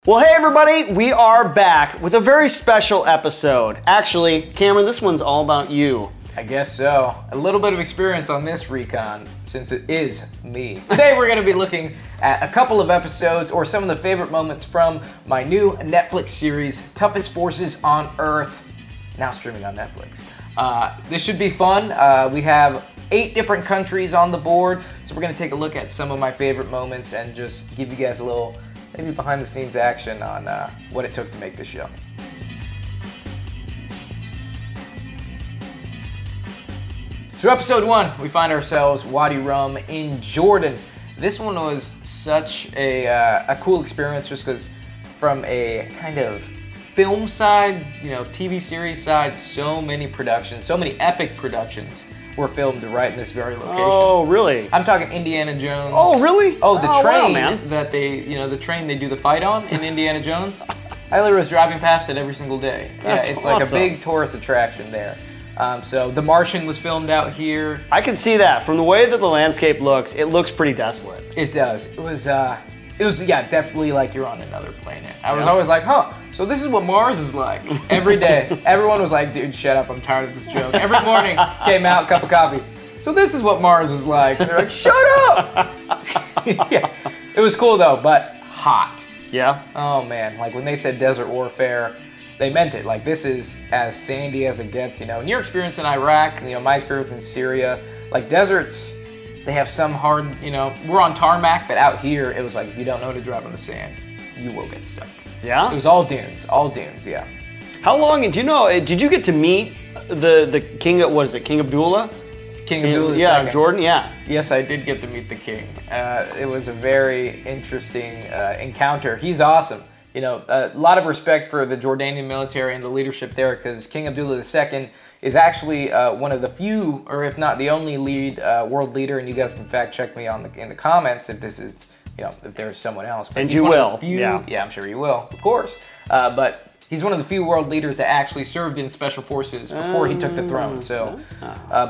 Well, hey everybody, we are back with a very special episode. Actually, Cameron, this one's all about you. I guess so. A little bit of experience on this recon, since it is me. Today we're going to be looking at a couple of episodes or some of the favorite moments from my new Netflix series, Toughest Forces on Earth, now streaming on Netflix. This should be fun. We have 8 different countries on the board, so we're going to take a look at some of my favorite moments and just give you guys a little maybe behind the scenes action on what it took to make this show. So episode 1, we find ourselves Wadi Rum in Jordan. This one was such a cool experience just because from a kind of film side, you know, TV series side, so many productions, so many epic productions were filmed right in this very location. Oh, really? I'm talking Indiana Jones. Oh, really? Oh, the train wow, man. that they, you know, the train they do the fight on in Indiana Jones. I literally was driving past it every single day. That's it's awesome. like a big tourist attraction there. So The Martian was filmed out here. I can see that. From the way that the landscape looks, it looks pretty desolate. It does. It was yeah, definitely like you're on another planet. I was always like, huh, so this is what Mars is like. Every day. Everyone was like, dude, shut up, I'm tired of this joke. Every morning, came out, cup of coffee. So this is what Mars is like. And they're like, shut up! Yeah. It was cool though, but hot. Yeah? Oh man, like when they said desert warfare, they meant it. Like this is as sandy as it gets, you know. And your experience in Iraq, you know, my experience in Syria, like deserts, they have some hard, you know, we're on tarmac, but out here, it was like, if you don't know to drive on the sand, you will get stuck. Yeah? It was all dunes, yeah. How long, did you know, did you get to meet the king, what is it, King Abdullah? King Abdullah II. Yeah, Jordan, yeah. Yes, I did get to meet the king. It was a very interesting encounter. He's awesome. You know, a lot of respect for the Jordanian military and the leadership there because King Abdullah II is actually one of the few, or if not the only world leader, and you guys can fact check me in the comments if this is, you know, if there's someone else. But and you will, yeah. Yeah, I'm sure you will, of course. But he's one of the few world leaders that actually served in special forces before he took the throne. So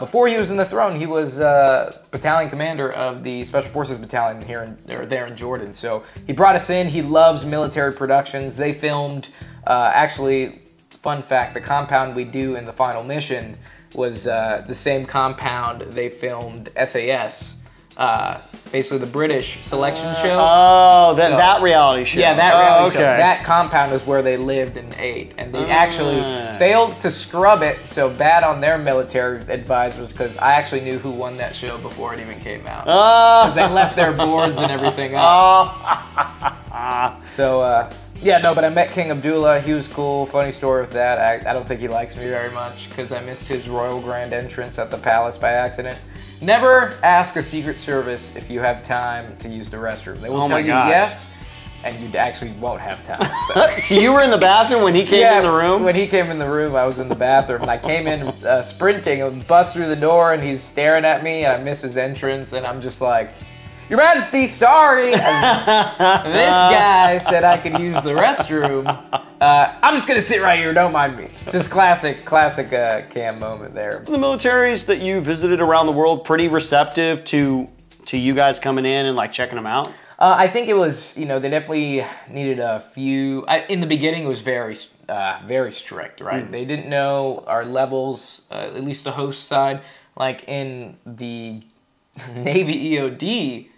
before he was in the throne, he was battalion commander of the Special Forces Battalion there in Jordan. So he brought us in. He loves military productions. They filmed, actually, fun fact, the compound we do in the final mission was the same compound they filmed SAS. Basically the British selection show. Oh, that reality show. Yeah, that reality show. Okay. That compound is where they lived and ate. And they actually failed to scrub it, so bad on their military advisors, because I actually knew who won that show before it even came out. Because they left their boards and everything up. So, yeah, no, but I met King Abdullah. He was cool. Funny story with that. I don't think he likes me very much, because I missed his royal grand entrance at the palace by accident. Never ask a Secret Service if you have time to use the restroom. They will tell you yes, and you actually won't have time. So. So you were in the bathroom when he came in the room? When he came in the room, I was in the bathroom. And I came in sprinting and bust through the door, and he's staring at me, and I miss his entrance, and I'm just like, Your Majesty, sorry. And this guy said I could use the restroom. I'm just gonna sit right here, don't mind me. Just classic Cam moment there. The militaries that you visited around the world pretty receptive to you guys coming in and like checking them out? I think it was, you know, they definitely needed a few. In the beginning, it was very strict, right? They didn't know our levels, at least the host side. Like in the Navy EOD,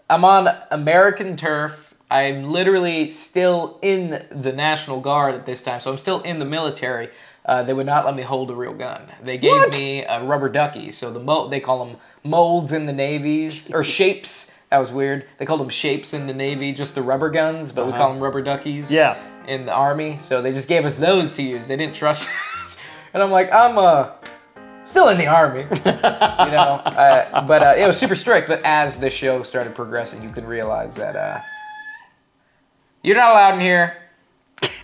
I'm on American turf. I'm literally still in the National Guard at this time, so I'm still in the military. They would not let me hold a real gun. They gave me a rubber ducky, so they call them molds in the navies, or shapes. That was weird. They called them shapes in the Navy, just the rubber guns, but we call them rubber duckies in the Army. So they just gave us those to use. They didn't trust us. And I'm like, I'm still in the Army, you know. But it was super strict, but as the show started progressing, you could realize that you're not allowed in here.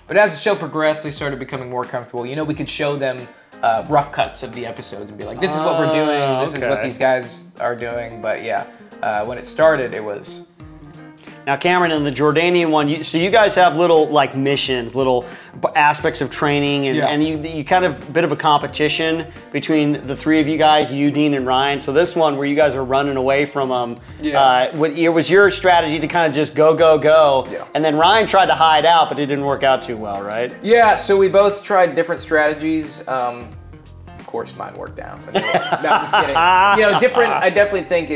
But as the show progressed, they started becoming more comfortable. You know, we could show them rough cuts of the episodes and be like, this is what we're doing, this is what these guys are doing. But yeah, when it started, it was Now, Cameron, in the Jordanian one, so you guys have little like missions, little aspects of training, and you kind of bit of a competition between the three of you guys, you, Dean, and Ryan. So this one where you guys are running away from them, it was your strategy to kind of just go, and then Ryan tried to hide out, but it didn't work out too well, right? Yeah, so we both tried different strategies. Of course, mine worked out. No, I'm just kidding. Different. I definitely think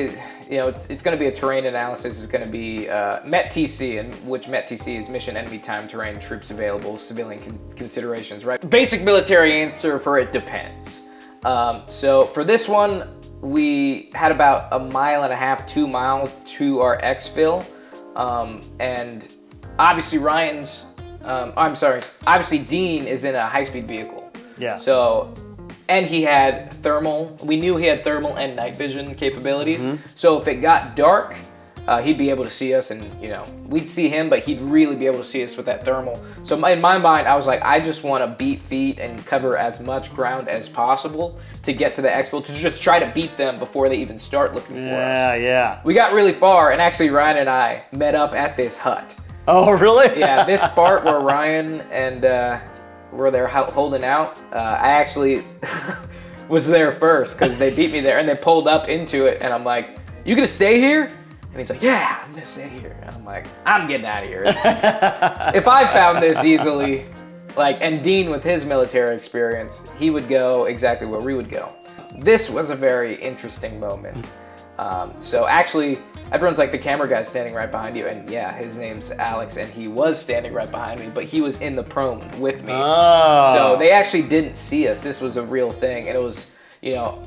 it's going to be a terrain analysis. It's going to be MET-TC, and which MET-TC is Mission Enemy Time Terrain Troops Available Civilian Considerations, right? The basic military answer for it depends. So for this one, we had about 1.5 miles, 2 miles to our exfil, and obviously obviously Dean is in a high-speed vehicle. Yeah. So. And he had thermal. We knew he had thermal and night vision capabilities. So if it got dark, he'd be able to see us, and we'd see him, but he'd really be able to see us with that thermal. So in my mind, I was like, I just want to beat feet and cover as much ground as possible to get to the exfil, to just try to beat them before they even start looking for us. Yeah. We got really far, and actually Ryan and I met up at this hut. Oh, really? Yeah, this part where Ryan and where they're holding out, I actually was there first because they beat me there, and they pulled up into it, and I'm like, "You gonna stay here?" And he's like, "Yeah, I'm gonna stay here." And I'm like, "I'm getting out of here." If I found this easily, and Dean with his military experience, he would go exactly where we would go. This was a very interesting moment. So actually, everyone's like, the camera guy's standing right behind you, and yeah, his name's Alex, and he was standing right behind me, but he was in the prone with me. Oh. So they actually didn't see us. This was a real thing, and it was,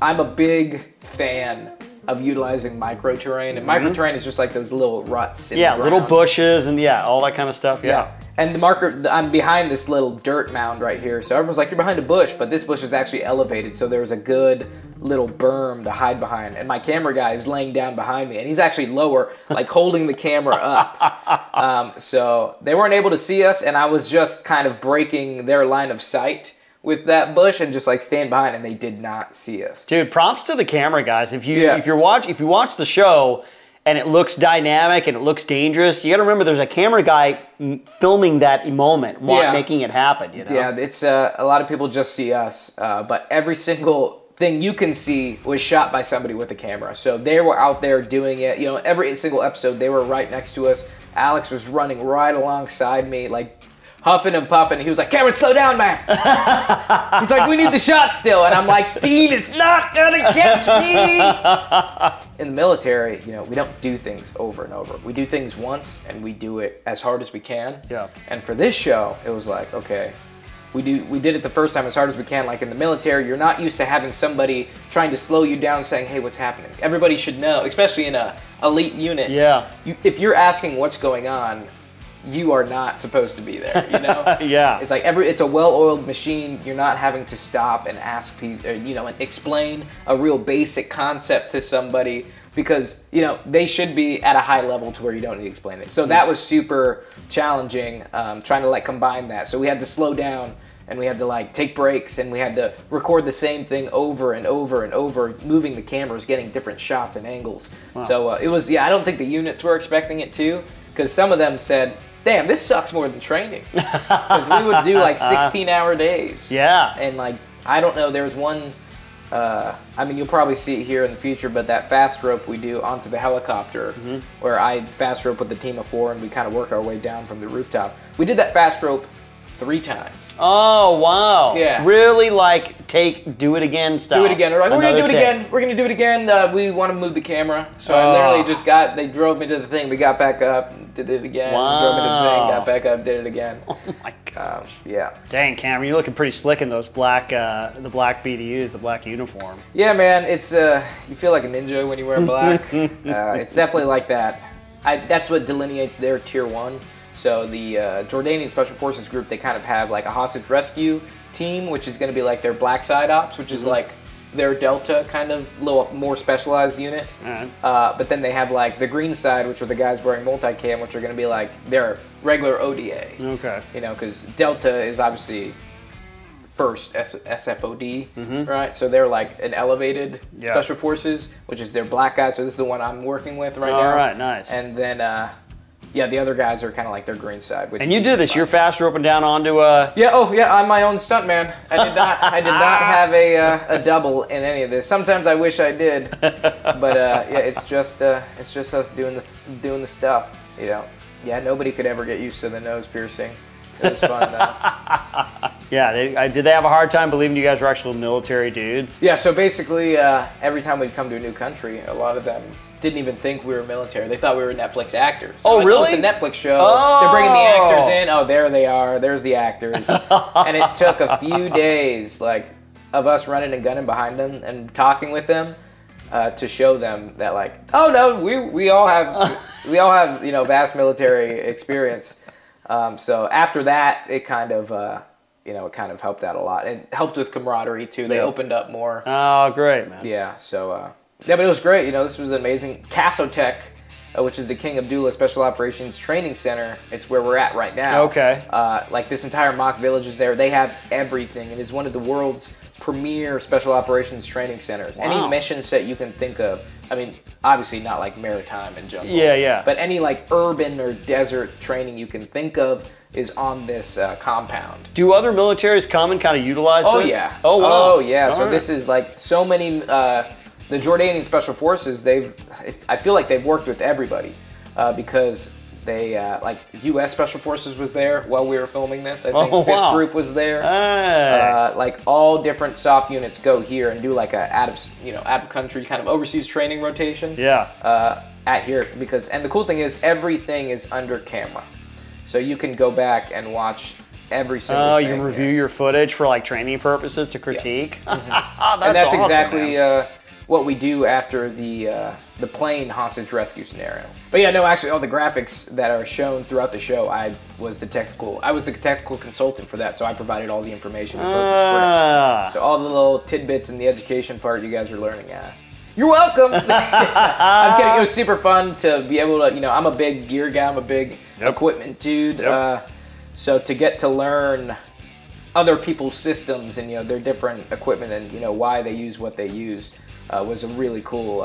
I'm a big fan of utilizing micro-terrain, and micro-terrain is just like those little ruts in the ground. Little bushes and all that kind of stuff, yeah. And I'm behind this little dirt mound right here, so everyone's like, you're behind a bush, but this bush is actually elevated, so there's a good little berm to hide behind, and my camera guy is laying down behind me, and he's actually lower, like holding the camera up. So they weren't able to see us, and I was just kind of breaking their line of sight with that bush and just like stand behind, and they did not see us. Dude, props to the camera guys. If you watch the show and it looks dynamic and it looks dangerous, you got to remember there's a camera guy filming that moment, making it happen. Yeah, it's a lot of people just see us, but every single thing you can see was shot by somebody with a camera. So they were out there doing it. Every single episode they were right next to us. Alex was running right alongside me, like huffing and puffing. He was like, "Cameron, slow down, man." He's like, "We need the shot still." And I'm like, "Dean is not gonna catch me." In the military, we don't do things over and over. We do things once, and we do it as hard as we can. Yeah. And for this show, it was like, okay, we did it the first time as hard as we can. Like in the military, you're not used to having somebody trying to slow you down saying, "Hey, what's happening?" Everybody should know, especially in a elite unit. Yeah. If you're asking what's going on, you are not supposed to be there, Yeah. It's like it's a well-oiled machine. You're not having to stop and ask people, and explain a real basic concept to somebody, because, they should be at a high level to where you don't need to explain it. So that was super challenging, trying to combine that. So we had to slow down, and we had to take breaks, and we had to record the same thing over and over and over, moving the cameras, getting different shots and angles. Wow. So it was, I don't think the units were expecting it too, because some of them said, "Damn, this sucks more than training." Because we would do 16-hour days. Yeah. And I don't know, there's one, you'll probably see it here in the future, but that fast rope we do onto the helicopter, where I fast rope with the team of 4, and we kind of work our way down from the rooftop. We did that fast rope 3 times. Oh, wow. Yeah. Really do it again style. Do it again. We're like, we're going to do it again. We're going to do it again. We want to move the camera. So I literally just they drove me to the thing. We got back up, did it again. Wow. Drove me to the thing, got back up, did it again. Oh my gosh. Yeah. Dang, Cameron, you're looking pretty slick in those the black BDUs, the black uniform. Yeah, man. It's you feel like a ninja when you wear black. It's definitely like that. That's what delineates their tier 1. So the Jordanian Special Forces group, they kind of have a hostage rescue team, which is going to be their black side ops, which is their Delta kind of little more specialized unit. But then they have the green side, which are the guys wearing multicam, which are going to be their regular ODA. Okay. Because Delta is obviously first SFOD, right? So they're an elevated Special Forces, which is their black guys. So this is the one I'm working with right now. All right, nice. And then Yeah, the other guys are kind of like their green side. Which and you did this. You're fast roping down onto a. Yeah. Oh, yeah. I'm my own stuntman. I did not. I did not have a double in any of this. Sometimes I wish I did, but yeah, it's just us doing the stuff. You know. Yeah. Nobody could ever get used to the nose piercing. It was fun though. Yeah. Did they have a hard time believing you guys were actual military dudes? Yeah. So basically, every time we'd come to a new country, a lot of them didn't even think we were military. They thought we were Netflix actors. Oh, like, really? Oh, it's a Netflix show. Oh. They're bringing the actors in. Oh, there they are. There's the actors. And it took a few days, like, of us running and gunning behind them and talking with them to show them that, like, oh no, we all have you know, vast military experience. So after that, it kind of you know, it kind of helped out a lot. It helped with camaraderie too. They opened up more. Oh, great, man. Yeah. So. Yeah, but it was great. You know, this was amazing. KASOTC, which is the King Abdullah Special Operations Training Center. It's where we're at right now. Okay. Like this entire mock village is there. They have everything. It is one of the world's premier special operations training centers. Wow. Any missions that you can think of. I mean, obviously not like maritime and jungle. Yeah, yeah. But any like urban or desert training you can think of is on this compound. Do other militaries come and kind of utilize this? Oh yeah. Oh wow. Oh yeah. All So right. this is like so many. The Jordanian Special Forces, I feel like they've worked with everybody because they, like U.S. Special Forces was there while we were filming this. I think Fifth Group was there. Hey. Like all different soft units go here and do like a out of country kind of overseas training rotation. Yeah. At here and the cool thing is everything is under camera, so you can go back and watch every single thing. Oh, you can review your footage for like training purposes to critique. Yeah. Mm-hmm. And that's awesome, exactly what we do after the plane hostage rescue scenario. But yeah, no, actually, all the graphics that are shown throughout the show, I was the technical consultant for that, so I provided all the information and wrote the scripts. So all the little tidbits in the education part, you guys are learning at. You're welcome. I'm kidding. It was super fun to be able to, you know, I'm a big gear guy, I'm a big equipment dude. Yep. So to get to learn other people's systems and, you know, their different equipment and, you know, why they use what they use. Was a really cool,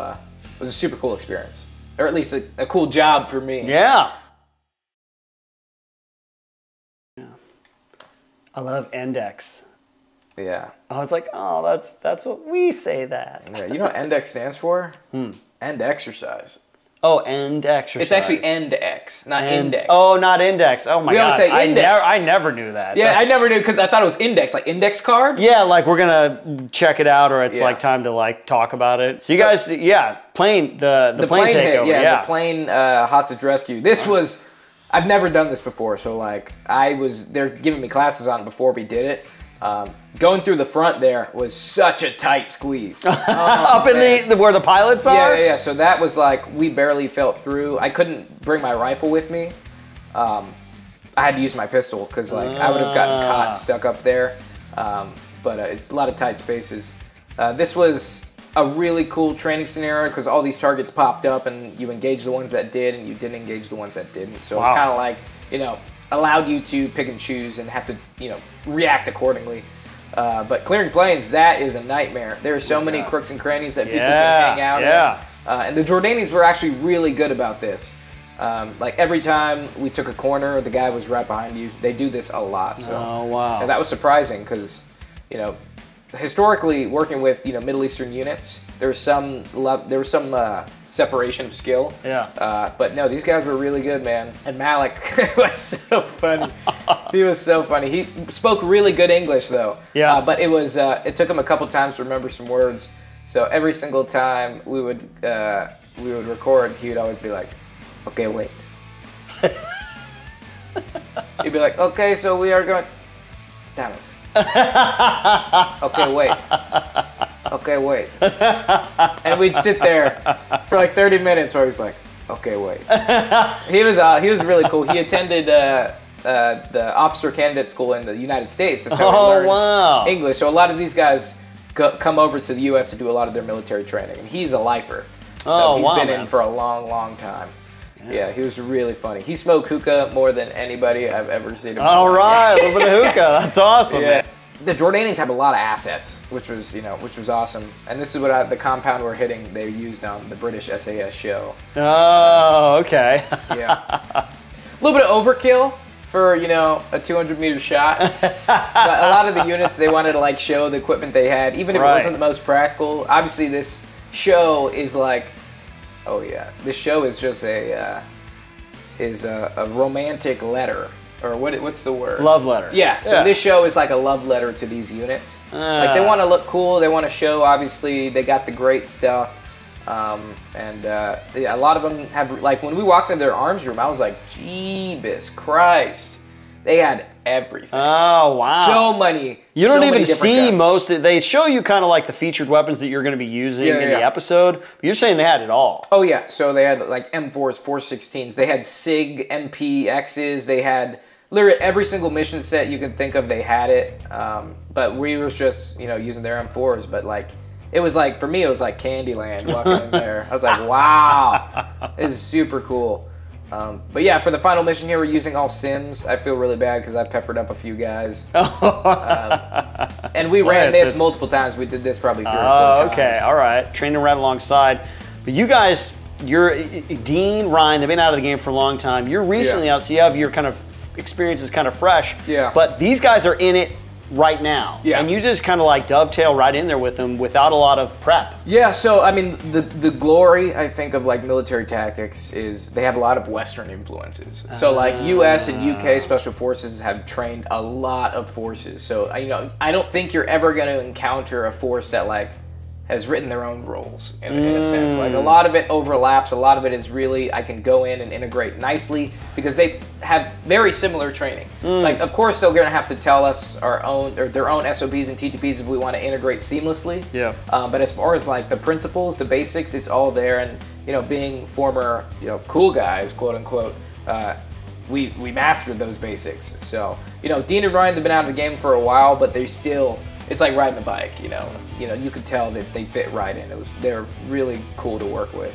was a super cool experience, or at least a cool job for me. Yeah. I love index. Yeah. I was like, oh, that's what we say that. Yeah. You know what index stands for? End exercise. Oh, end exercise. It's actually end X, not index. Oh, not index. Oh my god. We always say index. I never knew that. Yeah, I never knew because I thought it was index, like index card. Yeah, like we're gonna check it out, or it's like time to like talk about it. So you guys, plane the plane takeover. Hit, the plane hostage rescue. This was, I've never done this before, so like they're giving me classes on it before we did it. Going through the front there was such a tight squeeze. Up in the where the pilots are? Yeah. So that was like, we barely felt through. I couldn't bring my rifle with me. I had to use my pistol because like I would have gotten caught stuck up there. But it's a lot of tight spaces. This was a really cool training scenario because all these targets popped up and you engaged the ones that did and you didn't engage the ones that didn't. So it's kind of like, you know, allowed you to pick and choose and have to, you know, react accordingly. But clearing planes, that is a nightmare. There are so many crooks and crannies that people can hang out in. And the Jordanians were actually really good about this. Like every time we took a corner, the guy was right behind you. They do this a lot. So and that was surprising because, you know, historically working with, you know, Middle Eastern units, there was some separation of skill. But no, these guys were really good, man. And Malik was so funny. He was so funny. He spoke really good English though. But it was it took him a couple times to remember some words. So every single time we would record, he would always be like, "Okay, wait." He'd be like, "Okay, so we are going." Damn it. Okay, wait. Okay, wait. And we'd sit there for like 30 minutes where he's like, okay, wait. He was really cool. He attended the officer candidate school in the United States. That's how he learned English. So a lot of these guys come over to the U.S. to do a lot of their military training. And he's a lifer. So he's been in for a long, long time. Yeah, he was really funny. He smoked hookah more than anybody I've ever seen him. All right, a little bit of hookah. That's awesome. Yeah. The Jordanians have a lot of assets, which was awesome. And this is what the compound we're hitting, they used on the British SAS show. Oh, okay. Yeah. little bit of overkill for, you know, a 200-meter shot. But a lot of the units, they wanted to like show the equipment they had, even if it wasn't the most practical. Obviously, this show is like, oh yeah, this show is just a romantic letter. Or what's the word? Love letter. Yeah, so this show is like a love letter to these units. Like they want to look cool, they want to show, obviously, they got the great stuff. Yeah, a lot of them have, like when we walked into their arms room, I was like, Jeebus Christ. They had everything. Oh, wow. So many. You don't even see guns. most. They show you kind of like the featured weapons that you're going to be using in the episode. But you're saying they had it all. Oh, yeah. So they had like M4s, 416s. They had SIG MPXs. They had literally every single mission set you can think of, they had it. But we was just, you know, using their M4s. But like, it was like, for me, it was like Candyland walking in there. I was like, wow, this is super cool. But yeah, for the final mission here, we're using all Sims. I feel really bad because I peppered up a few guys. And we ran this multiple times. We did this probably 3 or 4 times. Okay, all right. Training right alongside. But you guys, you're Dean, Ryan, they've been out of the game for a long time. You're recently out, so you have your kind of experiences kind of fresh. Yeah. But these guys are in it right now. Yeah. And you just kind of like dovetail right in there with them without a lot of prep. Yeah, so I mean, the glory, I think, of like military tactics is they have a lot of Western influences. So like US and UK Special Forces have trained a lot of forces. So, you know, I don't think you're ever going to encounter a force that like has written their own roles in a sense. Like a lot of it overlaps. A lot of it is really, I can go in and integrate nicely because they have very similar training. Like, of course, they're gonna have to tell us our own, or their own SOPs and TTPs if we want to integrate seamlessly. Yeah. But as far as like the principles, the basics, it's all there. And, you know, being former, you know, cool guys, quote unquote, we mastered those basics. So, you know, Dean and Ryan, they've been out of the game for a while, but they still, it's like riding a bike, you know. You could tell that they fit right in. They're really cool to work with.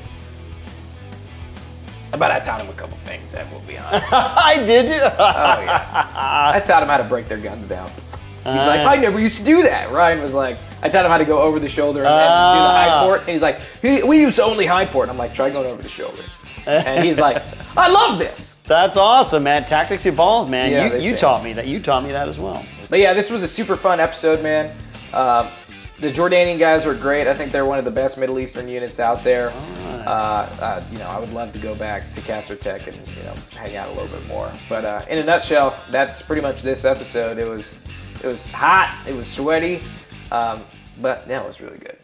But I taught him a couple things, I will be honest. I did you? Oh yeah. I taught him how to break their guns down. He's like, I never used to do that. Ryan was like, I taught him how to go over the shoulder and do the high port. And he's like, we used to only high port. And I'm like, try going over the shoulder. And he's like, I love this. That's awesome, man. Tactics evolve, man. Yeah, you taught me that. You taught me that as well. But yeah, this was a super fun episode, man. The Jordanian guys were great. I think they're one of the best Middle Eastern units out there. Right. You know, I would love to go back to KASOTC and, you know, hang out a little bit more. But in a nutshell, that's pretty much this episode. It was hot. It was sweaty. But yeah, it was really good.